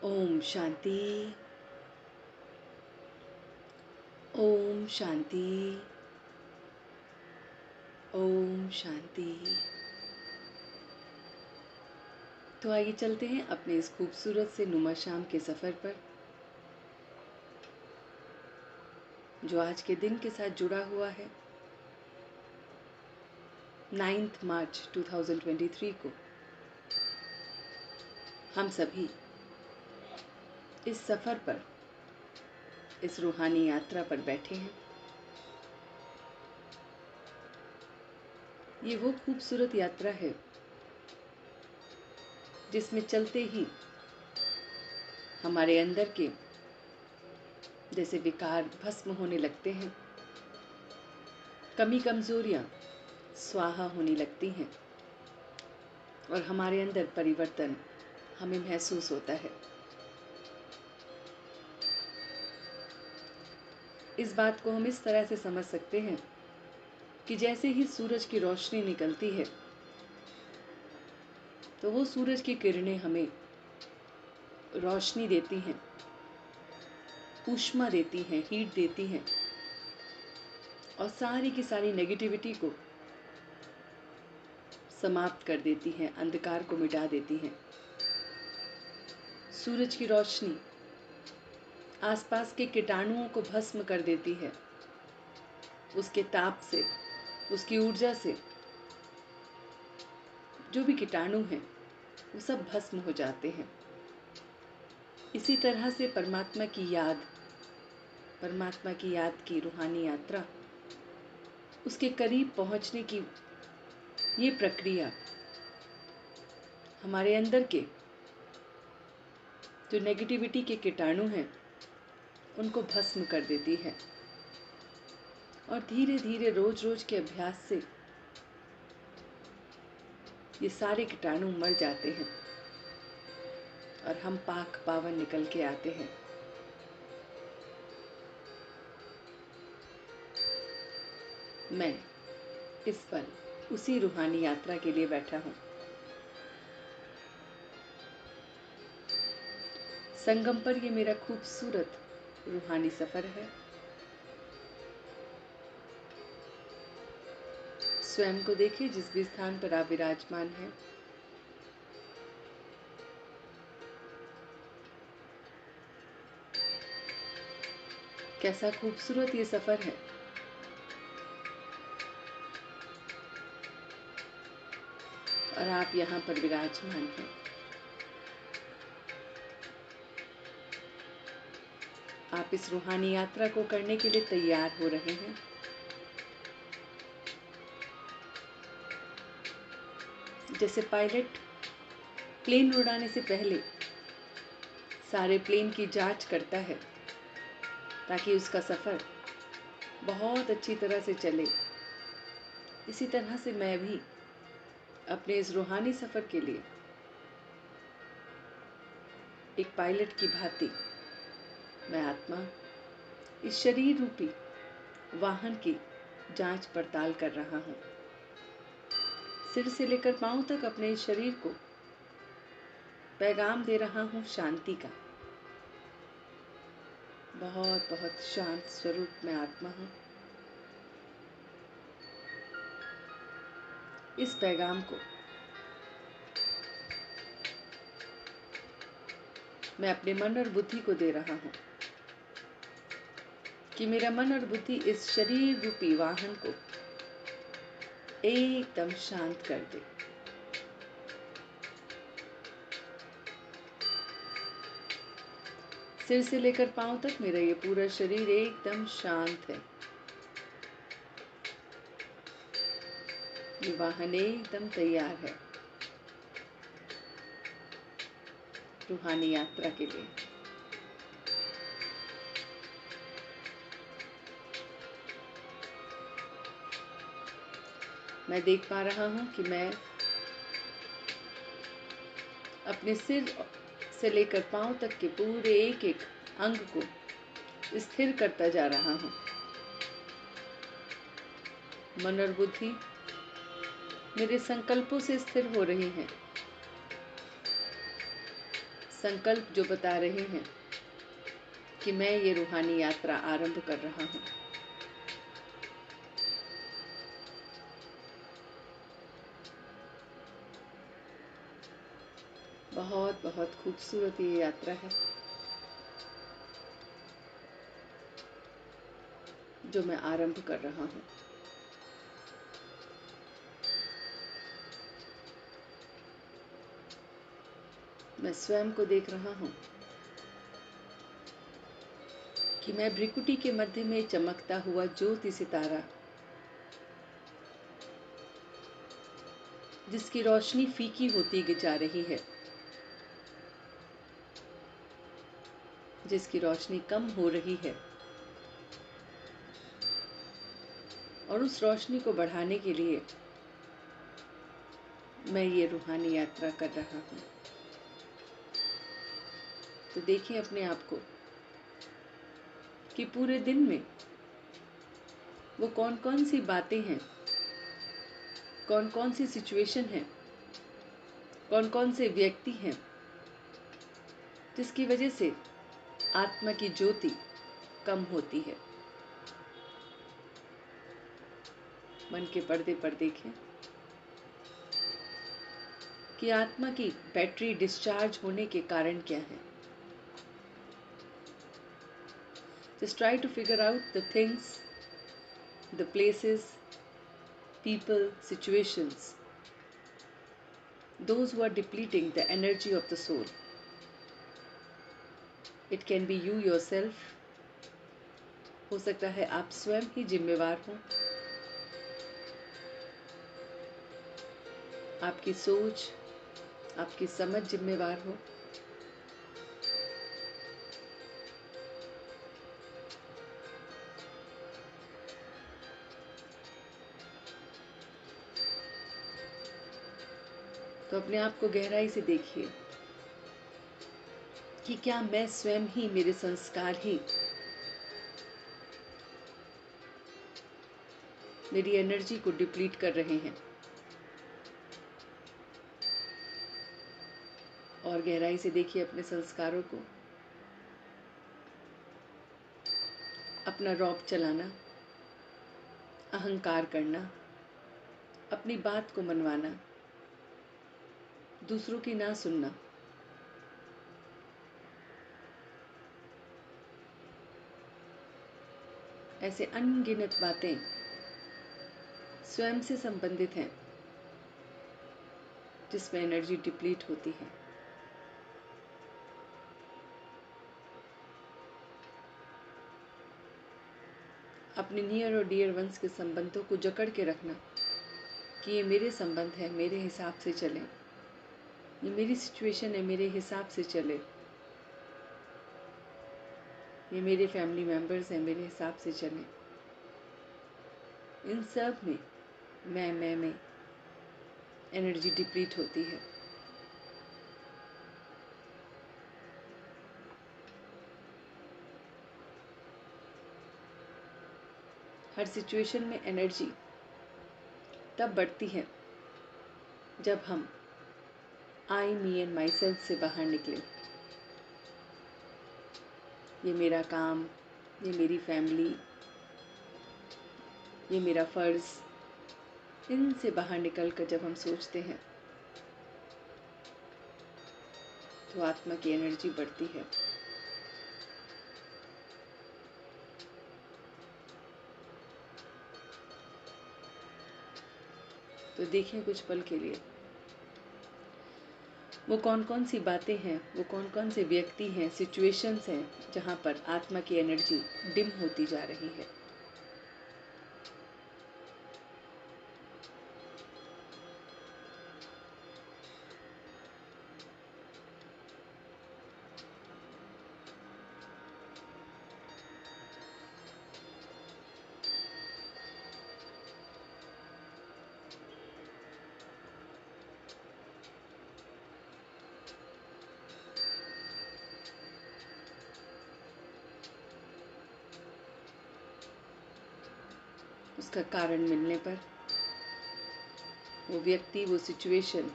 ओम शांति। ओम शांति। ओम शांति। तो आइए चलते हैं अपने इस खूबसूरत से नुमा शाम के सफ़र पर, जो आज के दिन के साथ जुड़ा हुआ है। 9 मार्च 2023 को हम सभी इस सफ़र पर, इस रूहानी यात्रा पर बैठे हैं। ये वो खूबसूरत यात्रा है जिसमें चलते ही हमारे अंदर के जैसे विकार भस्म होने लगते हैं, कमी कमजोरियां स्वाहा होने लगती हैं और हमारे अंदर परिवर्तन हमें महसूस होता है। इस बात को हम इस तरह से समझ सकते हैं कि जैसे ही सूरज की रोशनी निकलती है तो वो सूरज की किरणें हमें रोशनी देती हैं, ऊष्मा देती हैं, हीट देती हैं और सारी की सारी नेगेटिविटी को समाप्त कर देती हैं, अंधकार को मिटा देती हैं। सूरज की रोशनी आसपास के कीटाणुओं को भस्म कर देती है। उसके ताप से, उसकी ऊर्जा से जो भी कीटाणु हैं वो सब भस्म हो जाते हैं। इसी तरह से परमात्मा की याद की रूहानी यात्रा, उसके करीब पहुंचने की ये प्रक्रिया हमारे अंदर के जो नेगेटिविटी के कीटाणु हैं उनको भस्म कर देती है और धीरे धीरे रोज रोज के अभ्यास से ये सारे कीटाणु मर जाते हैं और हम पाक पावन निकल के आते हैं। मैं इस पल उसी रूहानी यात्रा के लिए बैठा हूँ। संगम पर ये मेरा खूबसूरत रूहानी सफर है। स्वयं को देखिए जिस भी स्थान पर आप विराजमान हैं। कैसा खूबसूरत ये सफर है। और आप यहाँ पर विराजमान हैं। आप इस रूहानी यात्रा को करने के लिए तैयार हो रहे हैं। जैसे पायलट प्लेन उड़ाने से पहले सारे प्लेन की जांच करता है ताकि उसका सफ़र बहुत अच्छी तरह से चले, इसी तरह से मैं भी अपने इस रूहानी सफ़र के लिए एक पायलट की भांति मैं आत्मा इस शरीर रूपी वाहन की जांच पड़ताल कर रहा हूँ। सिर से लेकर पांव तक अपने इस शरीर को पैगाम दे रहा हूँ शांति का। बहुत बहुत शांत स्वरूप मैं आत्मा हूँ। इस पैगाम को मैं अपने मन और बुद्धि को दे रहा हूँ कि मेरा मन और बुद्धि इस शरीर रूपी वाहन को एकदम शांत कर दे। सिर से लेकर पांव तक मेरा ये पूरा शरीर एकदम शांत है। ये वाहन एकदम तैयार है रूहानी यात्रा के लिए। मैं देख पा रहा हूँ कि मैं अपने सिर से लेकर पांव तक के पूरे एक एक अंग को स्थिर करता जा रहा हूँ। मन और बुद्धि मेरे संकल्पों से स्थिर हो रही हैं। संकल्प जो बता रहे हैं कि मैं ये रूहानी यात्रा आरंभ कर रहा हूँ। बहुत बहुत खूबसूरत ये यात्रा है जो मैं आरंभ कर रहा हूँ। मैं स्वयं को देख रहा हूँ कि मैं भ्रिकुटी के मध्य में चमकता हुआ ज्योति सितारा, जिसकी रोशनी फीकी होती जा रही है, जिसकी रोशनी कम हो रही है, और उस रोशनी को बढ़ाने के लिए मैं ये रूहानी यात्रा कर रहा हूँ। तो देखिए अपने आप को कि पूरे दिन में वो कौन कौन सी बातें हैं, कौन कौन सी सिचुएशन है, कौन कौन से व्यक्ति हैं जिसकी वजह से आत्मा की ज्योति कम होती है। मन के पर्दे पर देखें कि आत्मा की बैटरी डिस्चार्ज होने के कारण क्या है। Just try to figure out the things, the places, people, situations, those who are depleting the energy of the soul. It can be you yourself. हो सकता है आप स्वयं ही जिम्मेवार हों। आपकी सोच, आपकी समझ जिम्मेवार हो। तो अपने आप को गहराई से देखिए कि क्या मैं स्वयं ही, मेरे संस्कार ही मेरी एनर्जी को डिप्लीट कर रहे हैं। और गहराई से देखिए अपने संस्कारों को। अपना रौब चलाना, अहंकार करना, अपनी बात को मनवाना, दूसरों की ना सुनना, ऐसे अनगिनत बातें स्वयं से संबंधित हैं जिसमें एनर्जी डिप्लीट होती है। अपने नियर और डियर वंस के संबंधों को जकड़ के रखना कि ये मेरे संबंध है, मेरे हिसाब से चले, ये मेरी सिचुएशन है, मेरे हिसाब से चले, ये मेरे फैमिली मेंबर्स हैं, मेरे हिसाब से चले। इन सब में मैं एनर्जी डिप्लीट होती है। हर सिचुएशन में एनर्जी तब बढ़ती है जब हम आई, मी एंड माई सेल्फ से बाहर निकले। ये मेरा काम, ये मेरी फैमिली, ये मेरा फर्ज, इनसे बाहर निकल कर जब हम सोचते हैं तो आत्मा की एनर्जी बढ़ती है। तो देखें कुछ पल के लिए वो कौन कौन सी बातें हैं, वो कौन कौन से व्यक्ति हैं, सिचुएशंस हैं जहाँ पर आत्मा की एनर्जी डिम होती जा रही है। उसका कारण मिलने पर वो व्यक्ति, वो सिचुएशन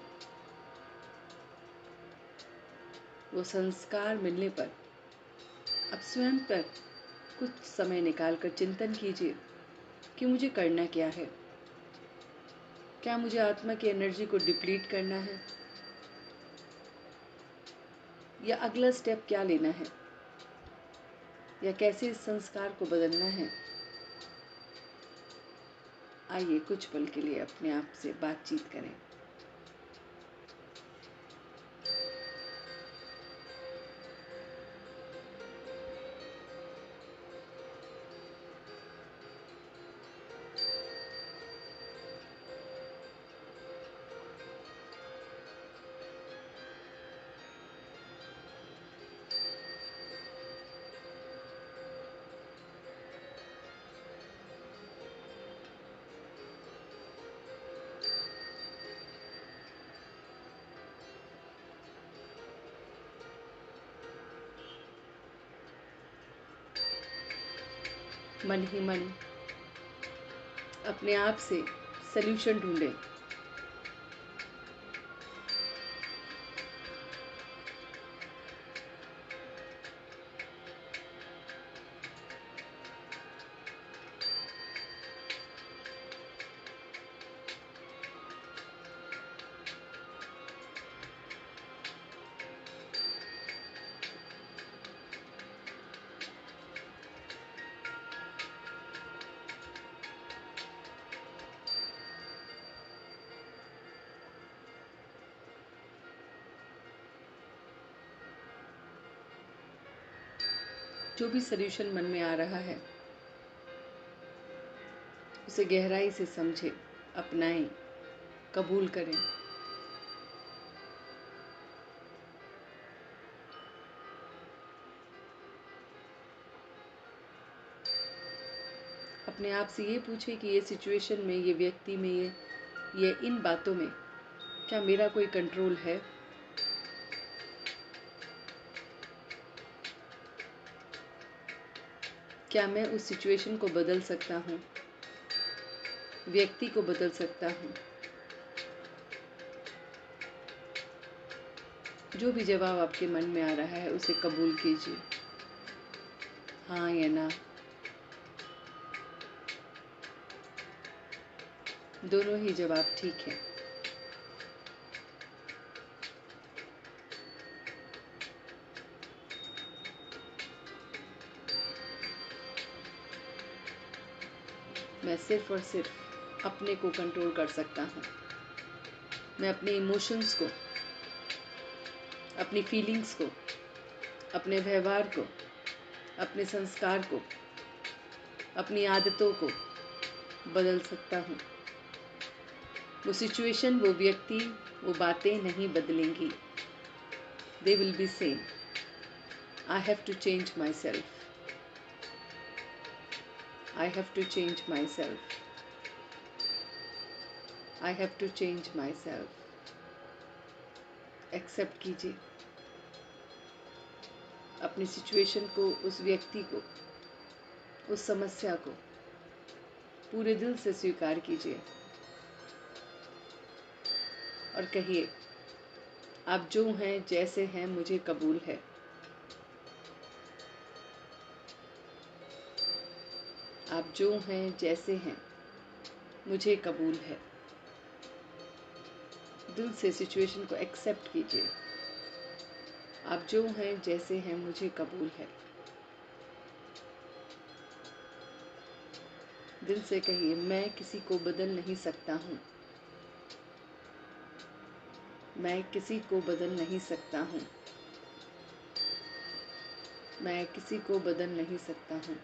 वो संस्कार मिलने पर अब स्वयं पर कुछ समय निकालकर चिंतन कीजिए कि मुझे करना क्या है। क्या मुझे आत्मा की एनर्जी को डिप्लीट करना है, या अगला स्टेप क्या लेना है, या कैसे इस संस्कार को बदलना है। आइए कुछ पल के लिए अपने आप से बातचीत करें। मन ही मन अपने आप से सल्यूशन ढूंढें। जो भी सल्यूशन मन में आ रहा है उसे गहराई से समझें, अपनाएं, कबूल करें। अपने आप से ये पूछें कि ये सिचुएशन में, ये व्यक्ति में, ये इन बातों में क्या मेरा कोई कंट्रोल है। क्या मैं उस सिचुएशन को बदल सकता हूँ, व्यक्ति को बदल सकता हूँ। जो भी जवाब आपके मन में आ रहा है उसे कबूल कीजिए, हाँ या ना, दोनों ही जवाब ठीक है। मैं सिर्फ और सिर्फ अपने को कंट्रोल कर सकता हूँ। मैं अपने इमोशंस को, अपनी फीलिंग्स को, अपने व्यवहार को, अपने संस्कार को, अपनी आदतों को बदल सकता हूँ। वो सिचुएशन, वो व्यक्ति, वो बातें नहीं बदलेंगी। They will be same. I have to change myself. I have to change myself. I have to change myself. Accept कीजिए अपनी सिचुएशन को, उस व्यक्ति को, उस समस्या को पूरे दिल से स्वीकार कीजिए और कहिए, आप जो हैं, जैसे हैं, मुझे कबूल है। आप जो हैं, जैसे हैं, मुझे कबूल है। दिल से सिचुएशन को एक्सेप्ट कीजिए। आप जो हैं, जैसे हैं, मुझे कबूल है। दिल से कहिए, मैं किसी को बदल नहीं सकता हूँ। मैं किसी को बदल नहीं सकता हूँ। मैं किसी को बदल नहीं सकता हूँ।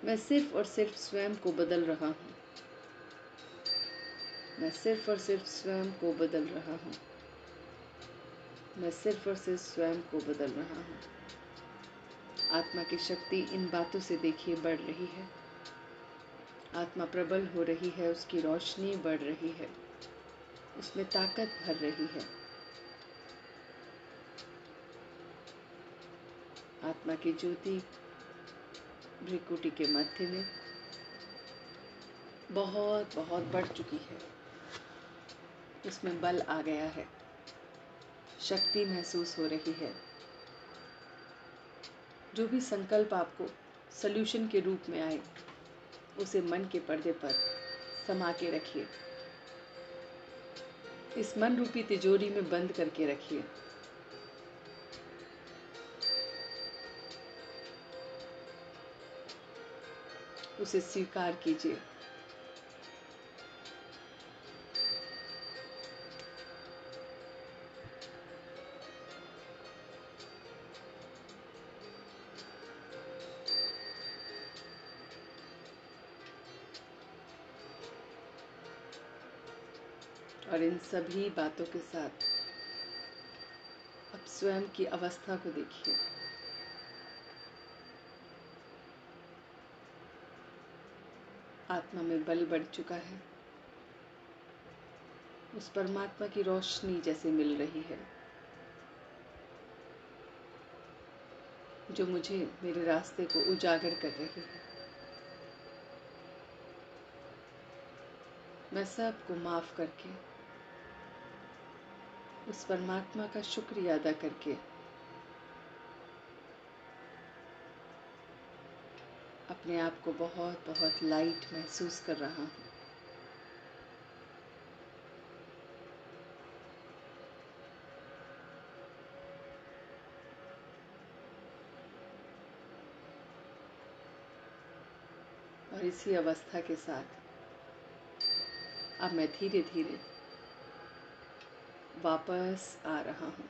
मैं सिर्फ और सिर्फ स्वयं को बदल रहा हूँ। मैं सिर्फ और सिर्फ स्वयं को बदल रहा हूँ। मैं सिर्फ और सिर्फ स्वयं को बदल रहा हूँ। आत्मा की शक्ति इन बातों से देखिए बढ़ रही है। आत्मा प्रबल हो रही है, उसकी रोशनी बढ़ रही है, उसमें ताकत भर रही है। आत्मा की ज्योति भ्रिकुटी के मध्य में बहुत बहुत बढ़ चुकी है। उसमें बल आ गया है, शक्ति महसूस हो रही है। जो भी संकल्प आपको सल्यूशन के रूप में आए, उसे मन के पर्दे पर समा के रखिए, इस मन रूपी तिजोरी में बंद करके रखिए। उसे स्वीकार कीजिए। और इन सभी बातों के साथ अब स्वयं की अवस्था को देखिए। आत्मा में बल बढ़ चुका है, उस परमात्मा की रोशनी जैसे मिल रही है, जो मुझे मेरे रास्ते को उजागर कर रही है। मैं सबको माफ करके, उस परमात्मा का शुक्रिया अदा करके अपने आप को बहुत बहुत लाइट महसूस कर रहा हूँ। और इसी अवस्था के साथ अब मैं धीरे धीरे वापस आ रहा हूँ,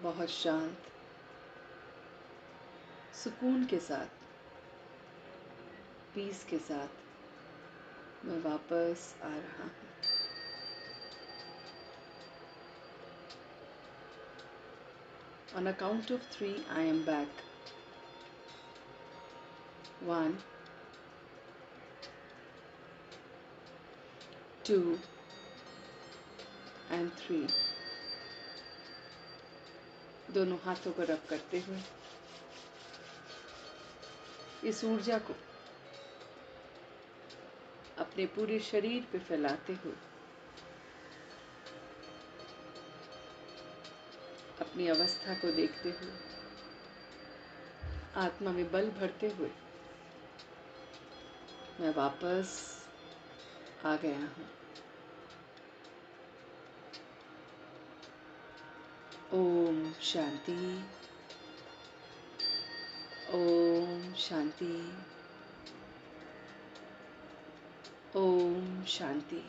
बहुत शांत, सुकून के साथ, पीस के साथ मैं वापस आ रहा हूँ। On a count of 3, I am back. 1, 2 and 3। दोनों हाथों को रब करते हुए इस ऊर्जा को अपने पूरे शरीर पे फैलाते हुए, अपनी अवस्था को देखते हुए, आत्मा में बल भरते हुए मैं वापस आ गया हूँ। ओम शांति, ओम शांति, ओम शांति।